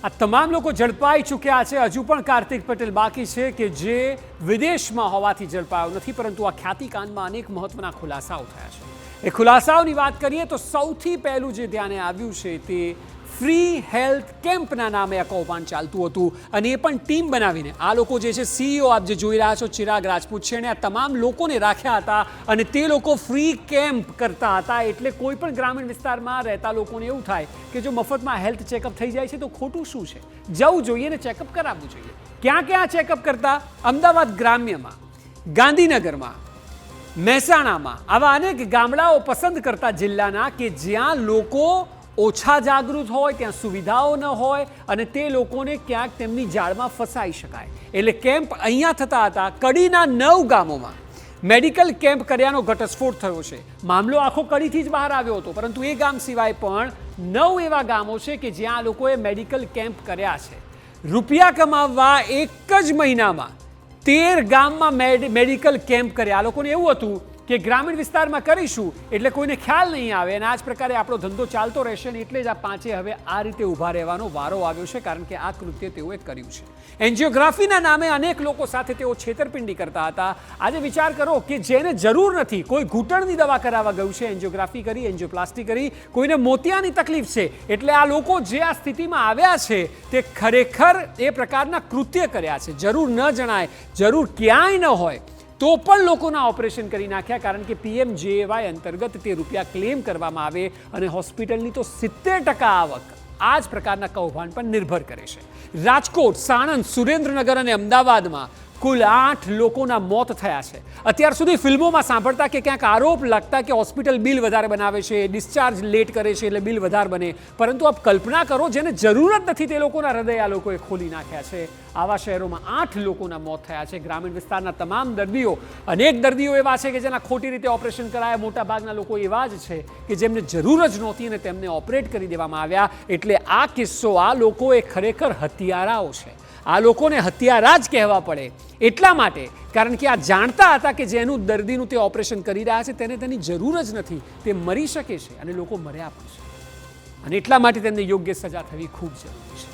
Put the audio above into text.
આ તમામ લોકો ઝડપાઈ ચૂક્યા છે। હજુ પણ કાર્તિક પટેલ બાકી છે કે જે વિદેશમાં હોવાથી ઝડપાયો નથી, પરંતુ આ ખ્યાતિકાંડમાં અનેક મહત્વના ખુલાસાઓ થયા છે। એ ખુલાસાઓની વાત કરીએ તો સૌથી પહેલું જે ધ્યાને આવ્યું છે તે ફ્રી હેલ્થ કેમ્પના નામે આ કૌભાંડ ચાલતું હતું, અને એ પણ ટીમ બનાવીને। આ લોકો જે છે સીઈઓ આપ જે જોઈ રહ્યા છો ચિરાગ રાજપૂત છે, અને આ તમામ લોકોને રાખ્યા હતા અને તે લોકો ફ્રી કેમ્પ કરતા હતા। એટલે કોઈ પણ ગ્રામીણ વિસ્તારમાં રહેતા લોકોને એવું થાય કે જો મફતમાં હેલ્થ ચેકઅપ થઈ જાય છે તો ખોટું શું છે, જવું જોઈએ ને ચેકઅપ કરાવવું જોઈએ। ક્યાં ક્યાં ચેકઅપ કરતા? અમદાવાદ ગ્રામ્યમાં, ગાંધીનગરમાં, મહેસાણામાં, આવા અનેક ગામડાઓ પસંદ કરતા જિલ્લાના કે જ્યાં લોકો ઓછા જાગૃત હોય, ત્યાં સુવિધાઓ ન હોય અને તે લોકોને ક્યાંક તેમની જાળમાં ફસાઈ શકાય। એટલે કેમ્પ અહીંયા થતા હતા। કડીના 9 ગામોમાં મેડિકલ કેમ્પ કર્યાનો ઘટસ્ફોટ થયો છે। મામલો આખો કડીથી જ બહાર આવ્યો હતો, પરંતુ એ ગામ સિવાય પણ 9 એવા ગામો છે કે જ્યાં લોકોએ મેડિકલ કેમ્પ કર્યા છે। રૂપિયા કમાવવા એક જ મહિનામાં 13 ગામમાં મેડિકલ કેમ્પ કર્યા। આ લોકોને એવું હતું કે ગ્રામીણ વિસ્તારમાં કરીશું એટલે કોઈને ખ્યાલ નહીં આવે અને આ જ પ્રકારે આપણો ધંધો ચાલતો રહેશે, અને એટલે જ આ પાંચે હવે આ રીતે ઊભા રહેવાનો વારો આવ્યો છે, કારણ કે આ કૃત્ય તેઓએ કર્યું છે। એન્જિયોગ્રાફીના નામે અનેક લોકો સાથે તેઓ છેતરપિંડી કરતા હતા। આજે વિચાર કરો કે જેને જરૂર નથી, કોઈ ઘૂંટણની દવા કરાવવા ગયું છે, એન્જિયોગ્રાફી કરી, એન્જિયોપ્લાસ્ટી કરી, કોઈને મોતિયાની તકલીફ છે, એટલે આ લોકો જે આ સ્થિતિમાં આવ્યા છે તે ખરેખર એ પ્રકારના કૃત્ય કર્યા છે। જરૂર ન જણાય, જરૂર ક્યાંય ન હોય તો પણ લોકોના ઓપરેશન કરી નાખ્યા, કારણ કે PMJAY અંતર્ગત તે રૂપિયા ક્લેમ કરવામાં આવે અને હોસ્પિટલની તો 70% આવક આ જ પ્રકારના કૌભાંડ પર નિર્ભર કરે છે। રાજકોટ, સાણંદ, સુરેન્દ્રનગર અને અમદાવાદમાં કુલ 8 લોકોના મોત થયા છે। અત્યાર સુધી ફિલ્મોમાં સાંભળતા કે ક્યાંક આરોપ લાગતા કે હોસ્પિટલ બિલ વધારે બનાવે છે, ડિસ્ચાર્જ લેટ કરે છે એટલે બિલ વધારે બને, પરંતુ આપ કલ્પના કરો જેને જરૂર જ નથી તે લોકોના હૃદય આ લોકોએ ખોલી નાખ્યા છે। આવા શહેરોમાં 8 લોકોના મોત થયા છે। ગ્રામીણ વિસ્તારના તમામ દર્દીઓ, અનેક દર્દીઓ એવા છે કે જેના ખોટી રીતે ઓપરેશન કરાયા, મોટા ભાગના લોકો એવા જ છે કે જેમને જરૂર જ નહોતી અને તેમને ઓપરેટ કરી દેવામાં આવ્યા। એટલે આ કિસ્સો, આ લોકો એ ખરેખર હત્યારાઓ છે। આ લોકોને હત્યારા જ કહેવા પડે એટલા માટે, કારણ કે આ જાણતા હતા કે જેનું દર્દીનું તે ઓપરેશન કરી રહ્યા છે તેને તેની જરૂર જ નથી, તે મરી શકે છે અને લોકો મર્યા પણ છે, અને એટલા માટે તેમને યોગ્ય સજા થવી ખૂબ જરૂરી છે।